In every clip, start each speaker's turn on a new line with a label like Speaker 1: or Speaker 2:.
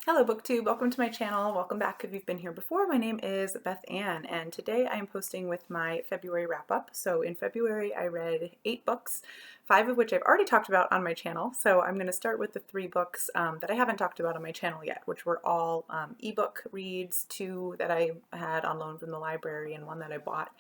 Speaker 1: Hello Booktube, welcome to my channel. Welcome back if you've been here before. My name is Bethanne and today I am posting with my February wrap-up. So in February I read 8 books, 5 of which I've already talked about on my channel. So I'm going to start with the 3 books that I haven't talked about on my channel yet, which were all ebook reads, 2 that I had on loan from the library and 1 that I bought.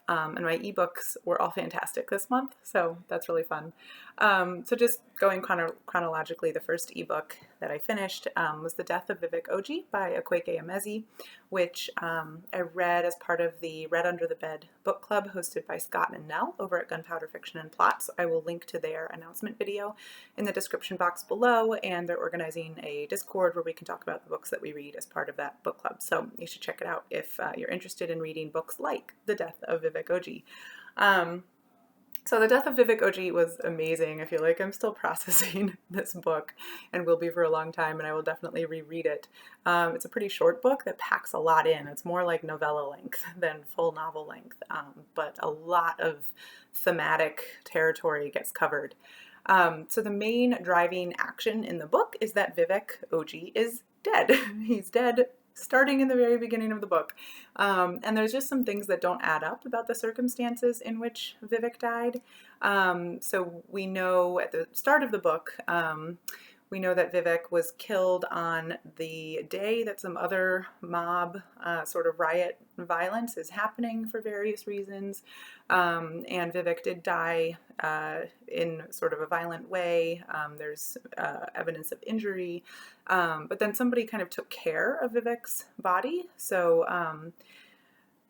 Speaker 1: And my ebooks were all fantastic this month, so that's really fun. So just going chronologically, the first ebook that I finished was The Death of Vivek Ogee by Akwaeke Emezi, which I read as part of the Read Under the Bed book club hosted by Scott and Nelle over at Gunpowder Fiction and Plot. So I will link to their announcement video in the description box below, and they're organizing a Discord where we can talk about the books that we read as part of that book club. So you should check it out if you're interested in reading books like The Death of Vivek Ogee. So The Death of Vivek Ogee was amazing. I feel like I'm still processing this book and will be for a long time, and I will definitely reread it. It's a pretty short book that packs a lot in. It's more like novella length than full novel length, but a lot of thematic territory gets covered. So the main driving action in the book is that Vivek Ogee is dead. He's dead starting in the very beginning of the book. And there's just some things that don't add up about the circumstances in which Vivek died. So we know at the start of the book, we know that Vivek was killed on the day that some other mob sort of riot violence is happening for various reasons. And Vivek did die in sort of a violent way. There's evidence of injury. But then somebody kind of took care of Vivek's body. So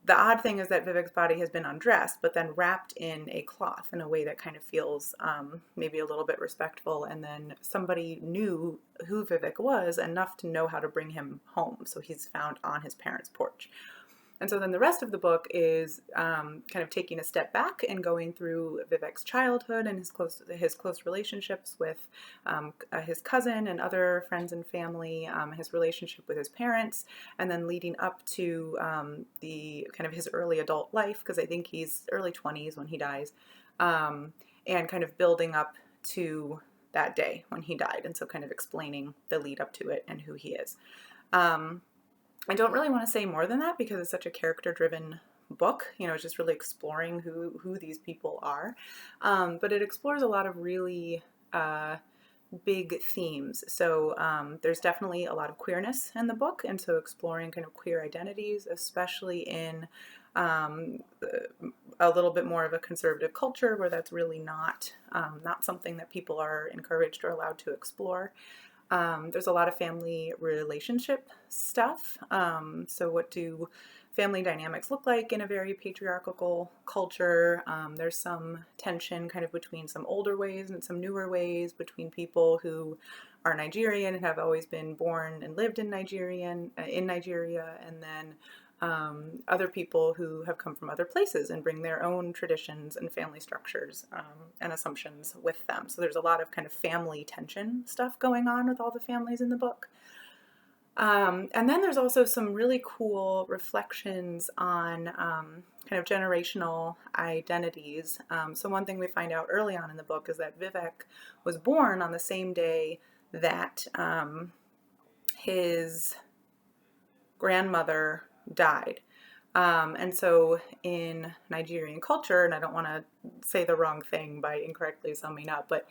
Speaker 1: the odd thing is that Vivek's body has been undressed, but then wrapped in a cloth in a way that kind of feels maybe a little bit respectful. And then somebody knew who Vivek was enough to know how to bring him home. So he's found on his parents' porch. And so then the rest of the book is kind of taking a step back and going through Vivek's childhood and his close relationships with his cousin and other friends and family, his relationship with his parents, and then leading up to the kind of his early adult life, because I think he's early 20s when he dies, and kind of building up to that day when he died, and so kind of explaining the lead up to it and who he is. I don't really want to say more than that because it's such a character-driven book. You know, it's just really exploring who these people are. But it explores a lot of really big themes. So there's definitely a lot of queerness in the book, and so exploring kind of queer identities, especially in a little bit more of a conservative culture where that's really not something that people are encouraged or allowed to explore. There's a lot of family relationship stuff. So what do family dynamics look like in a very patriarchal culture? There's some tension kind of between some older ways and some newer ways between people who are Nigerian and have always been born and lived in Nigeria, and then other people who have come from other places and bring their own traditions and family structures and assumptions with them. So there's a lot of kind of family tension stuff going on with all the families in the book. And then there's also some really cool reflections on kind of generational identities. So one thing we find out early on in the book is that Vivek was born on the same day that his grandmother died. And so in Nigerian culture, and I don't want to say the wrong thing by incorrectly summing up, but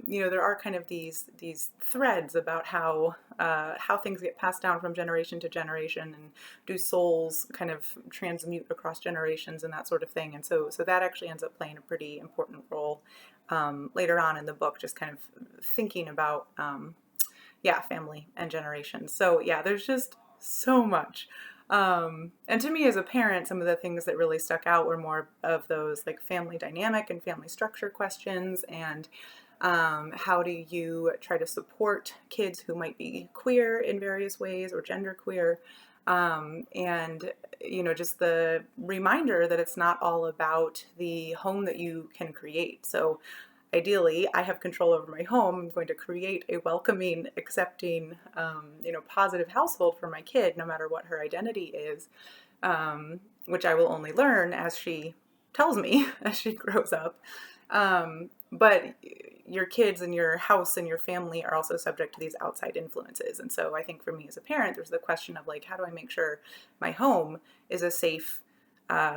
Speaker 1: you know, there are kind of these threads about how things get passed down from generation to generation, and do souls kind of transmute across generations and that sort of thing. And so that actually ends up playing a pretty important role later on in the book, just kind of thinking about family and generations. So yeah, there's just so much. And to me as a parent, some of the things that really stuck out were more of those like family dynamic and family structure questions, and how do you try to support kids who might be queer in various ways or genderqueer, and you know, just the reminder that it's not all about the home that you can create. So ideally, I have control over my home. I'm going to create a welcoming, accepting, you know, positive household for my kid, no matter what her identity is, which I will only learn as she tells me as she grows up. But your kids and your house and your family are also subject to these outside influences. And so I think for me as a parent, there's the question of like, how do I make sure my home is a safe,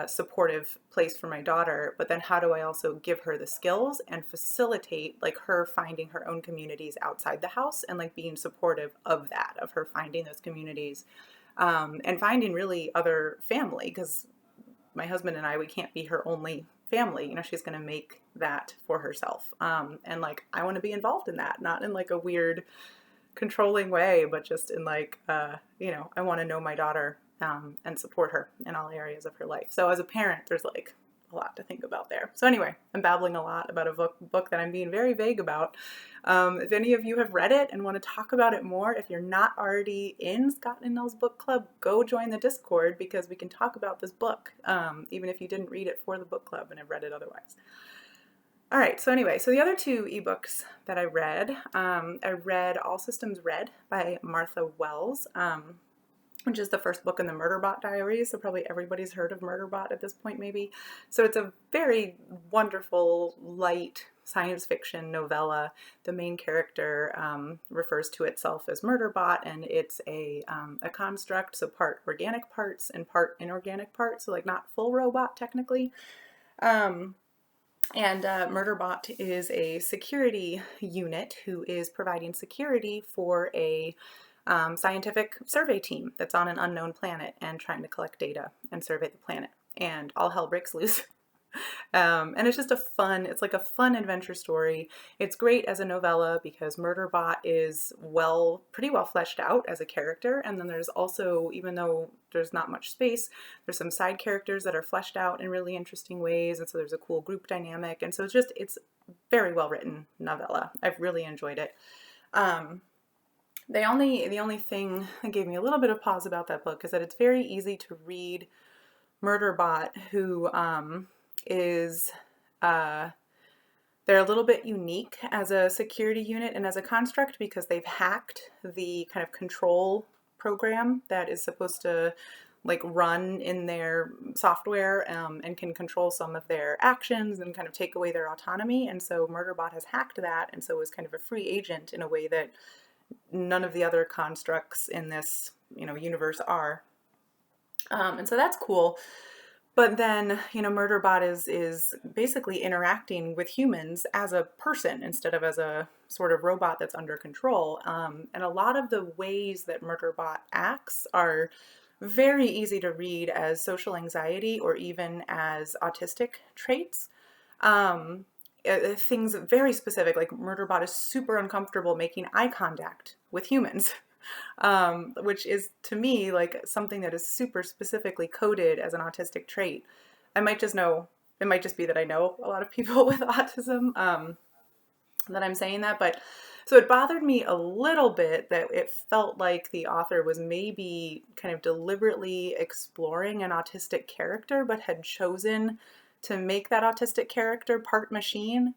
Speaker 1: supportive place for my daughter, but then how do I also give her the skills and facilitate like her finding her own communities outside the house and like being supportive of that, of her finding those communities, and finding really other family, because my husband and I, we can't be her only family. You know, she's going to make that for herself. And like, I want to be involved in that, not in like a weird controlling way, but just in like, you know, I want to know my daughter, and support her in all areas of her life. So as a parent, there's like a lot to think about there. So anyway, I'm babbling a lot about a book that I'm being very vague about. If any of you have read it and want to talk about it more, if you're not already in Scott and Nelle's book club, go join the Discord, because we can talk about this book, even if you didn't read it for the book club and have read it otherwise. All right, so anyway, so the other two ebooks that I read All Systems Red by Martha Wells, which is the first book in the Murderbot Diaries. So probably everybody's heard of Murderbot at this point, maybe. So it's a very wonderful, light science fiction novella. The main character refers to itself as Murderbot, and it's a construct, so part organic parts and part inorganic parts, so like not full robot technically. And Murderbot is a security unit who is providing security for a scientific survey team that's on an unknown planet and trying to collect data and survey the planet. And all hell breaks loose. And it's just it's like a fun adventure story. It's great as a novella because Murderbot is pretty well fleshed out as a character. And then there's also, even though there's not much space, there's some side characters that are fleshed out in really interesting ways. And so there's a cool group dynamic. And so it's very well written novella. I've really enjoyed it. The only thing that gave me a little bit of pause about that book is that it's very easy to read Murderbot, who is they're a little bit unique as a security unit and as a construct because they've hacked the kind of control program that is supposed to like run in their software, and can control some of their actions and kind of take away their autonomy. And so Murderbot has hacked that, and so is kind of a free agent in a way that none of the other constructs in this, universe are. And so that's cool. But then, Murderbot is basically interacting with humans as a person instead of as a sort of robot that's under control. And a lot of the ways that Murderbot acts are very easy to read as social anxiety or even as autistic traits. Things very specific, like Murderbot is super uncomfortable making eye contact with humans, which is to me like something that is super specifically coded as an autistic trait. I might just know, it might just be that I know a lot of people with autism, that I'm saying that, but so it bothered me a little bit that it felt like the author was maybe kind of deliberately exploring an autistic character, but had chosen to make that autistic character part machine,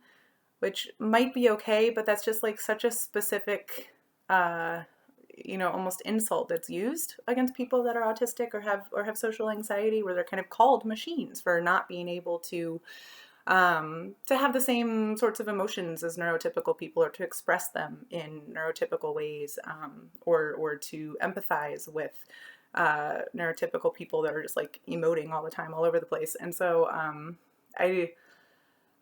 Speaker 1: which might be okay, but that's just like such a specific, almost insult that's used against people that are autistic or have social anxiety, where they're kind of called machines for not being able to have the same sorts of emotions as neurotypical people, or to express them in neurotypical ways, or to empathize with neurotypical people that are just like emoting all the time all over the place. And so I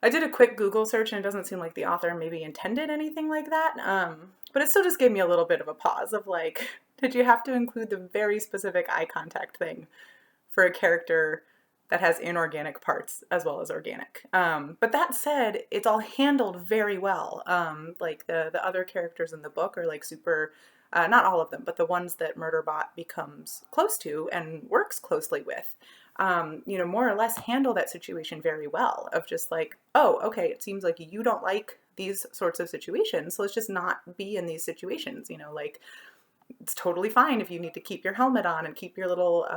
Speaker 1: did a quick Google search, and it doesn't seem like the author maybe intended anything like that, but it still just gave me a little bit of a pause of like, did you have to include the very specific eye contact thing for a character that has inorganic parts as well as organic? But that said, it's all handled very well. Like the other characters in the book are like super, not all of them, but the ones that Murderbot becomes close to and works closely with, more or less handle that situation very well, of just like, oh, okay, it seems like you don't like these sorts of situations, so let's just not be in these situations. Like, it's totally fine if you need to keep your helmet on and keep your little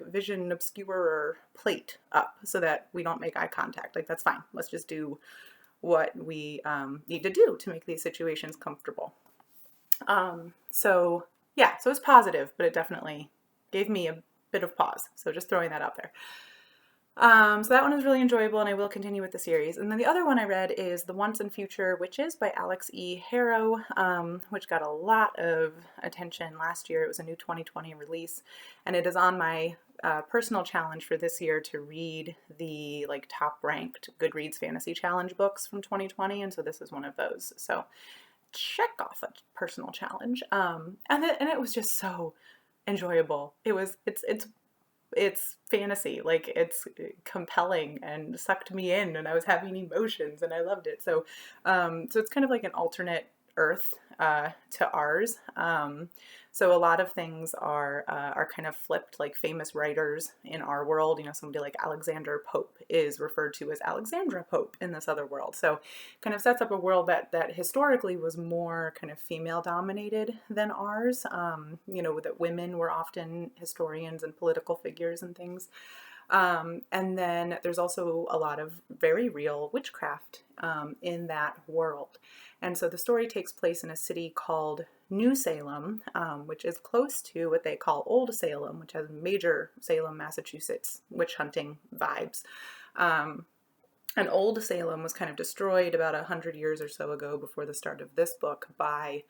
Speaker 1: vision obscurer plate up so that we don't make eye contact. Like, that's fine. Let's just do what we need to do to make these situations comfortable. So it's positive, but it definitely gave me a bit of pause. So just throwing that out there. So that one was really enjoyable, and I will continue with the series. And then the other one I read is The Once and Future Witches by Alix E. Harrow, which got a lot of attention last year. It was a new 2020 release, and it is on my personal challenge for this year to read the like top ranked Goodreads Fantasy Challenge books from 2020, and so this is one of those. So check off a personal challenge. And it was just so enjoyable. It's fantasy, like it's compelling and sucked me in, and I was having emotions and I loved it. So it's kind of like an alternate Earth to ours. So a lot of things are kind of flipped, like famous writers in our world. You know, somebody like Alexander Pope is referred to as Alexandra Pope in this other world. So kind of sets up a world that historically was more kind of female dominated than ours. You know, that women were often historians and political figures and things. And then there's also a lot of very real witchcraft in that world. And so the story takes place in a city called New Salem, which is close to what they call Old Salem, which has major Salem, Massachusetts witch hunting vibes. And Old Salem was kind of destroyed about 100 years or so ago, before the start of this book, by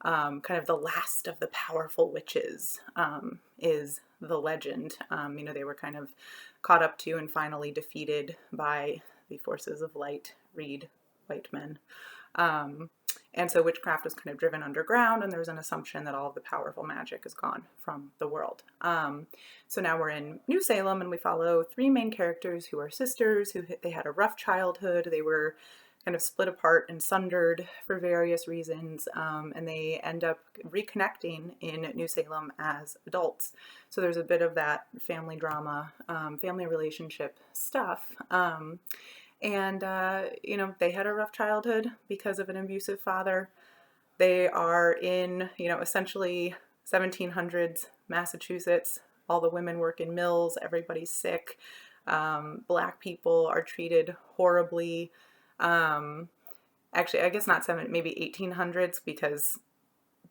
Speaker 1: kind of the last of the powerful witches, is the legend. You know, they were kind of caught up to and finally defeated by the forces of light, read white men. And so witchcraft is kind of driven underground, and there's an assumption that all of the powerful magic is gone from the world. So now we're in New Salem, and we follow three main characters who are sisters, they had a rough childhood. They were kind of split apart and sundered for various reasons, and they end up reconnecting in New Salem as adults. So there's a bit of that family drama, family relationship stuff. And you know, they had a rough childhood because of an abusive father. They are in, you know, essentially 1700s Massachusetts. All the women work in mills. Everybody's sick. Black people are treated horribly. Actually, I guess not maybe 1800s, because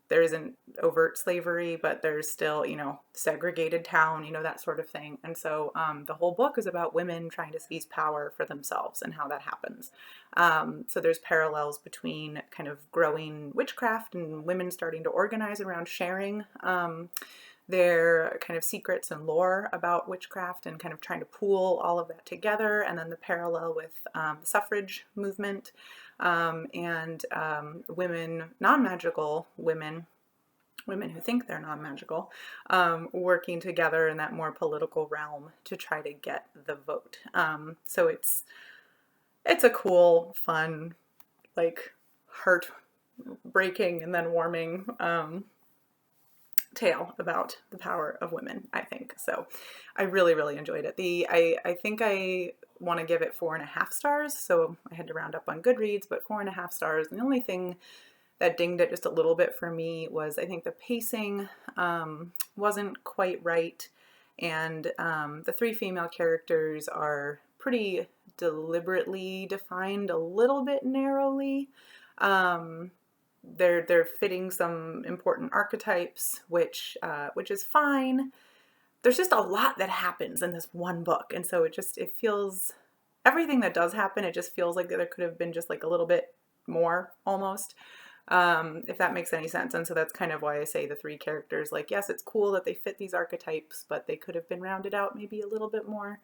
Speaker 1: there isn't overt slavery, but there's still, you know, segregated town, you know, that sort of thing. And so the whole book is about women trying to seize power for themselves and how that happens. So there's parallels between kind of growing witchcraft and women starting to organize around sharing their kind of secrets and lore about witchcraft, and kind of trying to pool all of that together. And then the parallel with the suffrage movement, and women, non-magical women who think they're non-magical, working together in that more political realm to try to get the vote. So it's a cool, fun, like heart-breaking and then warming tale about the power of women, I think. So I really, really enjoyed it. I think I want to give it 4.5 stars. So I had to round up on Goodreads, but 4.5 stars. And the only thing that dinged it just a little bit for me was, I think the pacing wasn't quite right. And the three female characters are pretty deliberately defined a little bit narrowly. They're fitting some important archetypes, which is fine. There's just a lot that happens in this one book, and so it feels, everything that does happen, it just feels like there could have been just like a little bit more, almost, if that makes any sense. And so that's kind of why I say the three characters, like, yes, it's cool that they fit these archetypes, but they could have been rounded out maybe a little bit more.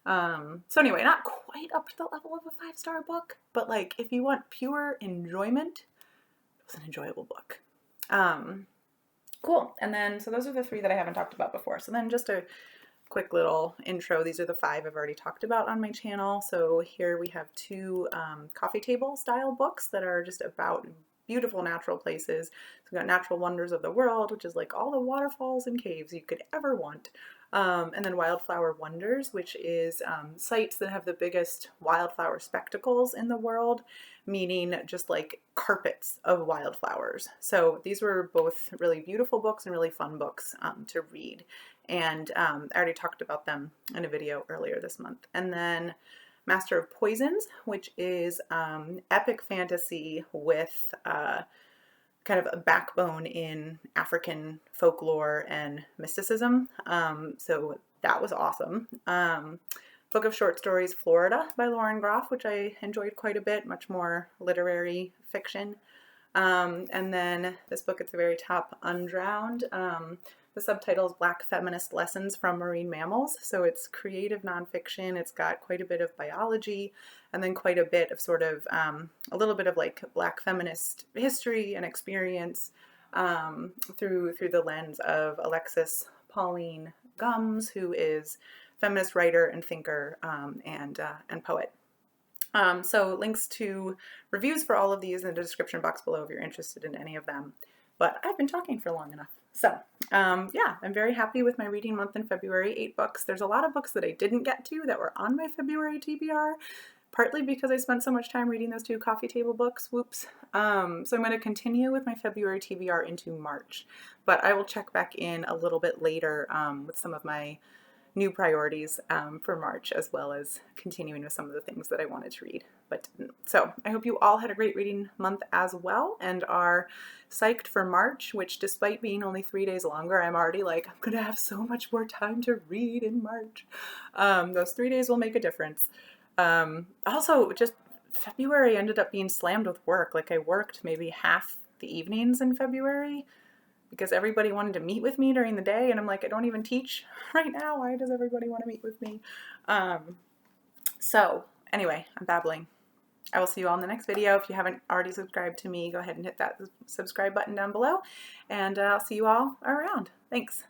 Speaker 1: So anyway, not quite up to the level of a 5-star book, but like, if you want pure enjoyment, it was an enjoyable book. Cool. And then, so those are the three that I haven't talked about before. So then just a quick little intro. These are the 5 I've already talked about on my channel. So here we have 2 coffee table style books that are just about beautiful natural places. So we've got Natural Wonders of the World, which is like all the waterfalls and caves you could ever want. And then Wildflower Wonders, which is sites that have the biggest wildflower spectacles in the world, meaning just like carpets of wildflowers. So these were both really beautiful books and really fun books to read. And I already talked about them in a video earlier this month. And then Master of Poisons, which is epic fantasy with kind of a backbone in African folklore and mysticism. So that was awesome. book of short stories, Florida by Lauren Groff, which I enjoyed quite a bit, much more literary fiction. And then this book at the very top, Undrowned. The subtitle is Black Feminist Lessons from Marine Mammals. So it's creative nonfiction. It's got quite a bit of biology and then quite a bit of sort of a little bit of like Black feminist history and experience through the lens of Alexis, Pauline, Gumbs, who is feminist writer and thinker and poet. So links to reviews for all of these in the description box below if you're interested in any of them. But I've been talking for long enough. So yeah, I'm very happy with my reading month in February, 8 books. There's a lot of books that I didn't get to that were on my February TBR, partly because I spent so much time reading those 2 coffee table books, whoops. So I'm going to continue with my February TBR into March, but I will check back in a little bit later with some of my new priorities for March, as well as continuing with some of the things that I wanted to read but didn't. So I hope you all had a great reading month as well and are psyched for March, which despite being only 3 days longer, I'm already like, I'm gonna have so much more time to read in March. Those 3 days will make a difference. Also, just February ended up being slammed with work. Like I worked maybe half the evenings in February because everybody wanted to meet with me during the day, and I'm like, I don't even teach right now. Why does everybody want to meet with me? So anyway, I'm babbling. I will see you all in the next video. If you haven't already subscribed to me, go ahead and hit that subscribe button down below, and I'll see you all around. Thanks.